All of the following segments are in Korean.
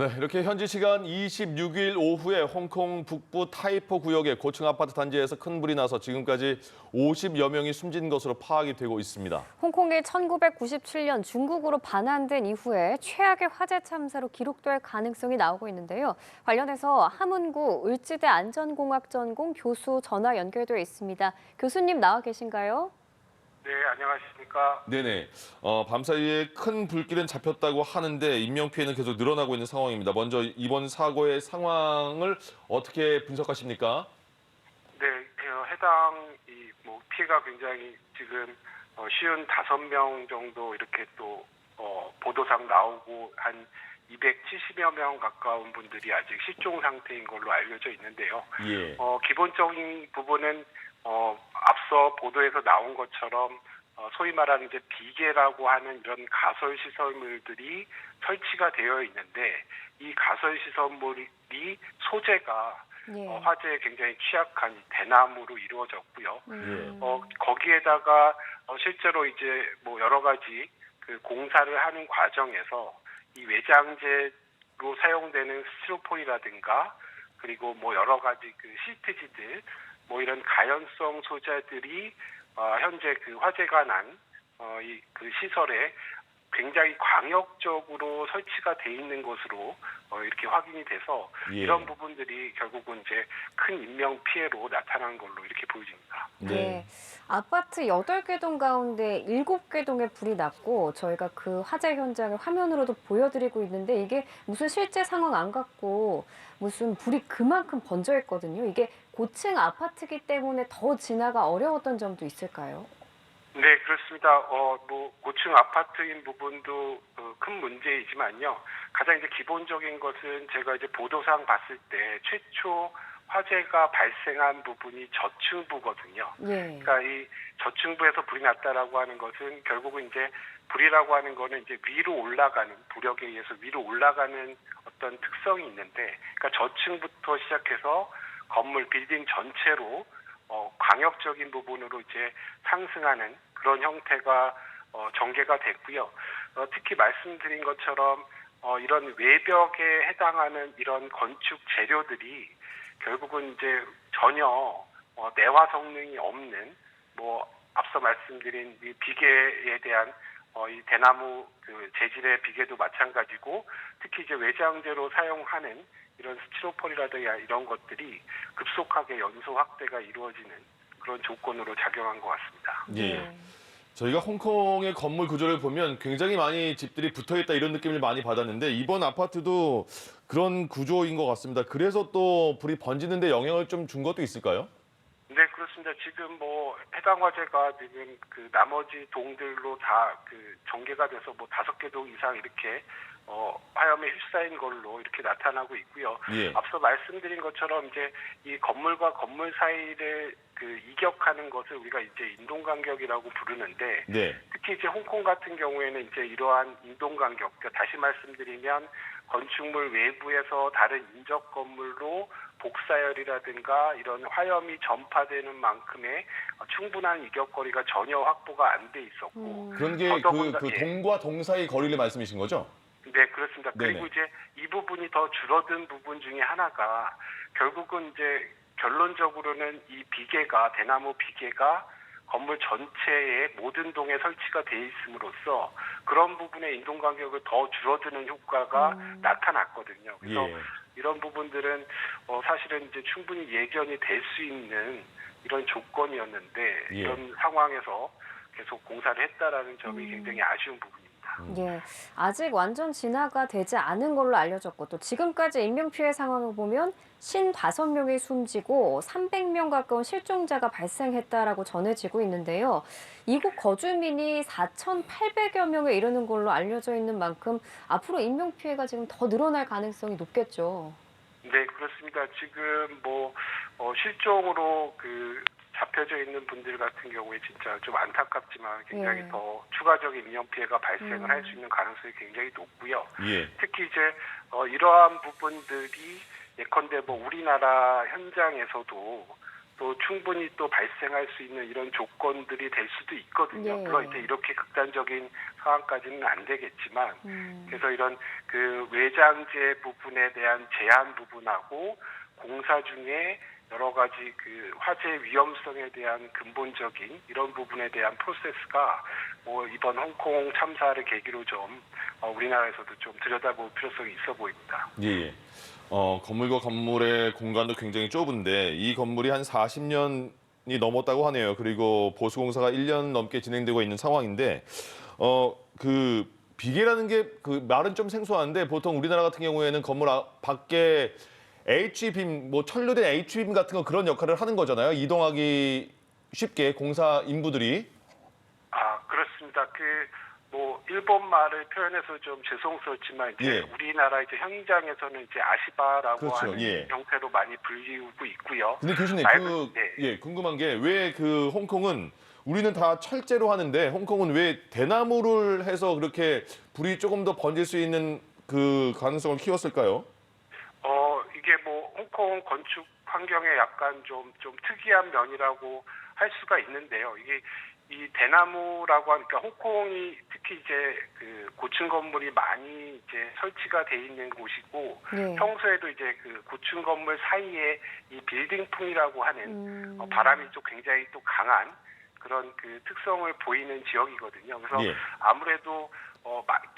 네, 이렇게 현지 시간 26일 오후에 홍콩 북부 타이포 구역의 고층 아파트 단지에서 큰 불이 나서 지금까지 50여 명이 숨진 것으로 파악이 되고 있습니다. 홍콩이 1997년 중국으로 반환된 이후에 최악의 화재 참사로 기록될 가능성이 나오고 있는데요. 관련해서 함흥구 을지대 안전공학전공 교수 전화 연결되어 있습니다. 교수님 나와 계신가요? 네, 안녕하십니까. 네네, 밤사이에 큰 불길은 잡혔다고 하는데 인명피해는 계속 늘어나고 있는 상황입니다. 먼저 이번 사고의 상황을 어떻게 분석하십니까? 네, 해당 피해가 굉장히 지금 55명 정도 이렇게 또 보도상 나오고 한 270여 명 가까운 분들이 아직 실종 상태인 걸로 알려져 있는데요. 예. 기본적인 부분은 앞서 보도에서 나온 것처럼 소위 말하는 이제 비계라고 하는 이런 가설 시설물들이 설치가 되어 있는데 이 가설 시설물이 소재가 예. 화재에 굉장히 취약한 대나무로 이루어졌고요. 음. 거기에다가 실제로 이제 뭐 여러 가지 그 공사를 하는 과정에서 이 외장재로 사용되는 스티로폼이라든가 그리고 뭐 여러 가지 그 시트지들 뭐 이런 가연성 소재들이 현재 그 화재가 난 이 그 시설에 굉장히 광역적으로 설치가 돼 있는 것으로 이렇게 확인이 돼서 예. 이런 부분들이 결국은 이제 큰 인명 피해로 나타난 걸로 이렇게 보여집니다. 네. 아파트 8개 동 가운데 7개 동에 불이 났고 저희가 그 화재 현장을 화면으로도 보여드리고 있는데 이게 무슨 실제 상황 안 같고 무슨 불이 그만큼 번져 있거든요. 이게 고층 아파트이기 때문에 더 진화가 어려웠던 점도 있을까요? 네, 그렇습니다. 뭐 고층 아파트인 부분도 큰 문제이지만요. 가장 이제 기본적인 것은 제가 이제 보도상 봤을 때 최초 화재가 발생한 부분이 저층부거든요. 예. 그러니까 이 저층부에서 불이 났다라고 하는 것은 결국은 이제 불이라고 하는 거는 이제 위로 올라가는 부력에 의해서 위로 올라가는 어떤 특성이 있는데, 그러니까 저층부터 시작해서 건물 빌딩 전체로 광역적인 부분으로 이제 상승하는 그런 형태가 전개가 됐고요. 특히 말씀드린 것처럼 이런 외벽에 해당하는 이런 건축 재료들이 결국은 이제 전혀 내화 성능이 없는 뭐 앞서 말씀드린 이 비계에 대한 이 대나무 그 재질의 비계도 마찬가지고 특히 이제 외장재로 사용하는 이런 스티로폴이라든가 이런 것들이 급속하게 연소 확대가 이루어지는 그런 조건으로 작용한 것 같습니다. 예. 네. 저희가 홍콩의 건물 구조를 보면 굉장히 많이 집들이 붙어 있다 이런 느낌을 많이 받았는데 이번 아파트도 그런 구조인 것 같습니다. 그래서 또 불이 번지는데 영향을 좀 준 것도 있을까요? 네, 그렇습니다. 지금 뭐 해당 화재가 지금 그 나머지 동들로 다 그 전개가 돼서 뭐 5개 동 이상 이렇게 화염에 휩싸인 걸로 이렇게 나타나고 있고요. 예. 앞서 말씀드린 것처럼 이제 이 건물과 건물 사이를 그 이격하는 것을 우리가 이제 인동 간격이라고 부르는데 네. 특히 이제 홍콩 같은 경우에는 이제 이러한 인동 간격, 그러니까 다시 말씀드리면 건축물 외부에서 다른 인접 건물로 복사열이라든가 이런 화염이 전파되는 만큼의 충분한 이격거리가 전혀 확보가 안 돼 있었고 그런 게 그 예. 동과 동 사이 거리를 말씀이신 거죠? 네, 그렇습니다. 네네. 그리고 이제 이 부분이 더 줄어든 부분 중에 하나가 결국은 이제 결론적으로는 이 비계가 대나무 비계가 건물 전체의 모든 동에 설치가 돼 있음으로써 그런 부분의 인동 간격을 더 줄어드는 효과가 나타났거든요. 그래서 예. 이런 부분들은 사실은 이제 충분히 예견이 될 수 있는 이런 조건이었는데 예. 이런 상황에서 계속 공사를 했다라는 점이 굉장히 아쉬운 부분입니다. 예, 아직 완전 진화가 되지 않은 걸로 알려졌고 또 지금까지 인명피해 상황을 보면 55명이 숨지고 300명 가까운 실종자가 발생했다라고 전해지고 있는데요. 이곳 거주민이 4,800여 명에 이르는 걸로 알려져 있는 만큼 앞으로 인명피해가 지금 더 늘어날 가능성이 높겠죠. 네, 그렇습니다. 지금 뭐 실종으로 그 잡혀져 있는 분들 같은 경우에 진짜 좀 안타깝지만 굉장히 예. 더 추가적인 인명 피해가 발생을 할 수 있는 가능성이 굉장히 높고요. 예. 특히 이제 이러한 부분들이 예컨대 뭐 우리나라 현장에서도 또 충분히 또 발생할 수 있는 이런 조건들이 될 수도 있거든요. 예. 물론 이제 이렇게 극단적인 상황까지는 안 되겠지만, 그래서 이런 그 외장재 부분에 대한 제한 부분하고 공사 중에 여러 가지 그 화재 위험성에 대한 근본적인 이런 부분에 대한 프로세스가 뭐 이번 홍콩 참사를 계기로 좀 우리나라에서도 좀 들여다볼 필요성이 있어 보입니다. 예, 예. 건물과 건물의 공간도 굉장히 좁은데 이 건물이 한 40년이 넘었다고 하네요. 그리고 보수공사가 1년 넘게 진행되고 있는 상황인데 그 비계라는 게 그 말은 좀 생소한데 보통 우리나라 같은 경우에는 건물 밖에 H빔, 뭐 철로된 H빔 같은 거 그런 역할을 하는 거잖아요. 이동하기 쉽게 공사 인부들이. 그렇습니다. 뭐 일본 말을 표현해서 좀 죄송스럽지만 이제 예. 우리나라 이제 현장에서는 이제 아시바라고 그렇죠. 하는 예. 형태로 많이 불리우고 있고요. 근데 교수님, 네. 예, 궁금한 게 왜 그 홍콩은 우리는 다 철제로 하는데 홍콩은 왜 대나무를 해서 그렇게 불이 조금 더 번질 수 있는 그 가능성을 키웠을까요? 이게 뭐 홍콩 건축 환경에 약간 좀 특이한 면이라고 할 수가 있는데요. 이게 이 대나무라고 하니까 홍콩이 특히 이제 그 고층 건물이 많이 이제 설치가 돼 있는 곳이고 네. 평소에도 이제 그 고층 건물 사이에 이 빌딩풍이라고 하는 바람이 좀 굉장히 또 강한 그런 그 특성을 보이는 지역이거든요. 그래서 예. 아무래도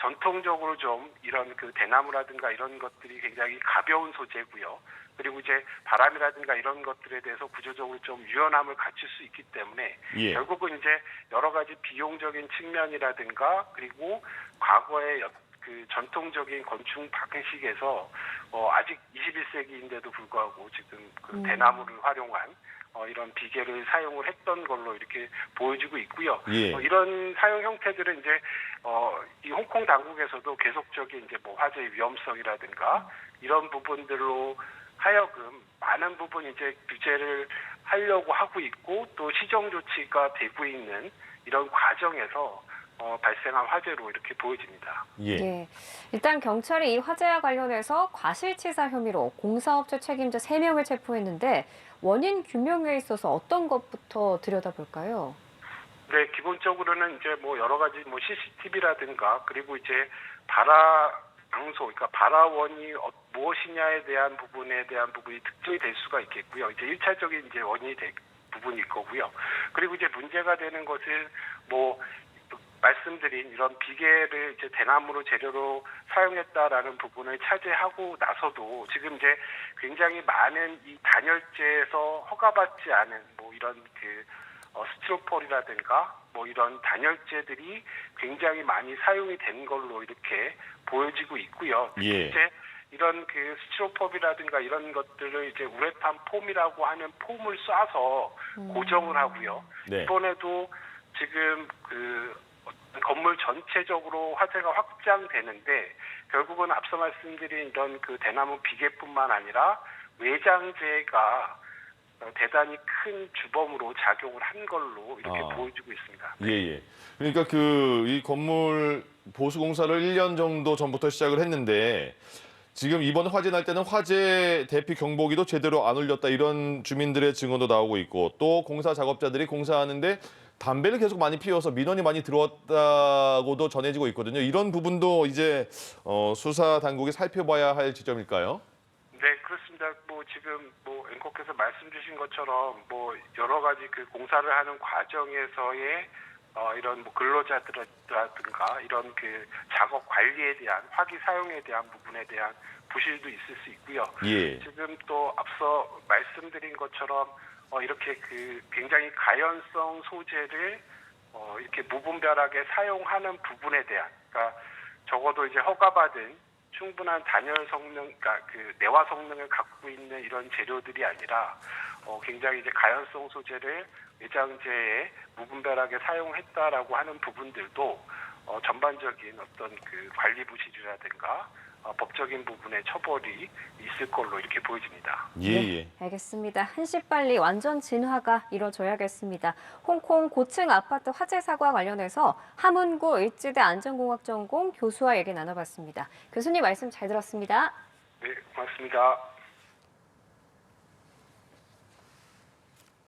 전통적으로 좀 이런 그 대나무라든가 이런 것들이 굉장히 가벼운 소재고요. 그리고 이제 바람이라든가 이런 것들에 대해서 구조적으로 좀 유연함을 갖출 수 있기 때문에 예. 결국은 이제 여러 가지 비용적인 측면이라든가 그리고 과거의 그 전통적인 건축 방식에서 아직 21세기인데도 불구하고 지금 그 대나무를 활용한 이런 비계를 사용을 했던 걸로 이렇게 보여지고 있고요. 예. 이런 사용 형태들은 이제 이 홍콩 당국에서도 계속적인 이제 뭐 화재 위험성이라든가 이런 부분들로 하여금 많은 부분 이제 규제를 하려고 하고 있고 또 시정 조치가 되고 있는 이런 과정에서 발생한 화재로 이렇게 보여집니다. 예. 예. 일단 경찰이 이 화재와 관련해서 과실치사 혐의로 공사업체 책임자 3명을 체포했는데 원인 규명에 있어서 어떤 것부터 들여다볼까요? 네, 기본적으로는 이제 뭐 여러 가지 뭐 CCTV라든가 그리고 이제 장소, 그러니까 발화원이 무엇이냐에 대한 부분이 특정이 될 수가 있겠고요. 이제 1차적인 이제 원인이 될 부분일 거고요. 그리고 이제 문제가 되는 것은 뭐 말씀드린 이런 비계를 이제 대나무로 재료로 사용했다라는 부분을 차지하고 나서도 지금 이제 굉장히 많은 이 단열재에서 허가받지 않은 뭐 이런 그 스티로폴이라든가 뭐 이런 단열재들이 굉장히 많이 사용이 된 걸로 이렇게 보여지고 있고요. 예. 이제 이런 그 스티로폼이라든가 이런 것들을 이제 우레탄 폼이라고 하는 폼을 쏴서 고정을 하고요. 네. 이번에도 지금 그 건물 전체적으로 화재가 확장되는데 결국은 앞서 말씀드린 이런 그 대나무 비계뿐만 아니라 외장재가 대단히 큰 주범으로 작용을 한 걸로 이렇게 보여지고 있습니다. 예, 예. 그러니까 이 건물 보수 공사를 1년 정도 전부터 시작을 했는데 지금 이번 화재 날 때는 화재 대피 경보기도 제대로 안 울렸다 이런 주민들의 증언도 나오고 있고 또 공사 작업자들이 공사하는데 담배를 계속 많이 피워서 민원이 많이 들어왔다고도 전해지고 있거든요. 이런 부분도 이제 수사 당국이 살펴봐야 할 지점일까요? 네, 그렇습니다. 뭐 지금 뭐 앵커께서 말씀 주신 것처럼 뭐 여러 가지 그 공사를 하는 과정에서의 이런 뭐 근로자들이라든가 이런 그 작업 관리에 대한 화기 사용에 대한 부분에 대한 부실도 있을 수 있고요. 예. 지금 또 앞서 말씀드린 것처럼 이렇게 그 굉장히 가연성 소재를 이렇게 무분별하게 사용하는 부분에 대한, 그러니까 적어도 이제 허가받은 충분한 단열 성능, 그러니까 그 내화 성능을 갖고 있는 이런 재료들이 아니라 굉장히 이제 가연성 소재를 외장재에 무분별하게 사용했다라고 하는 부분들도 전반적인 어떤 그 관리 부실이라든가 법적인 부분의 처벌이 있을 걸로 이렇게 보여집니다. 예, 예. 네, 알겠습니다. 한시빨리 완전 진화가 이뤄져야겠습니다. 홍콩 고층 아파트 화재 사고와 관련해서 함은구 일지대 안전공학 전공 교수와 얘기 나눠봤습니다. 교수님 말씀 잘 들었습니다. 네, 고맙습니다.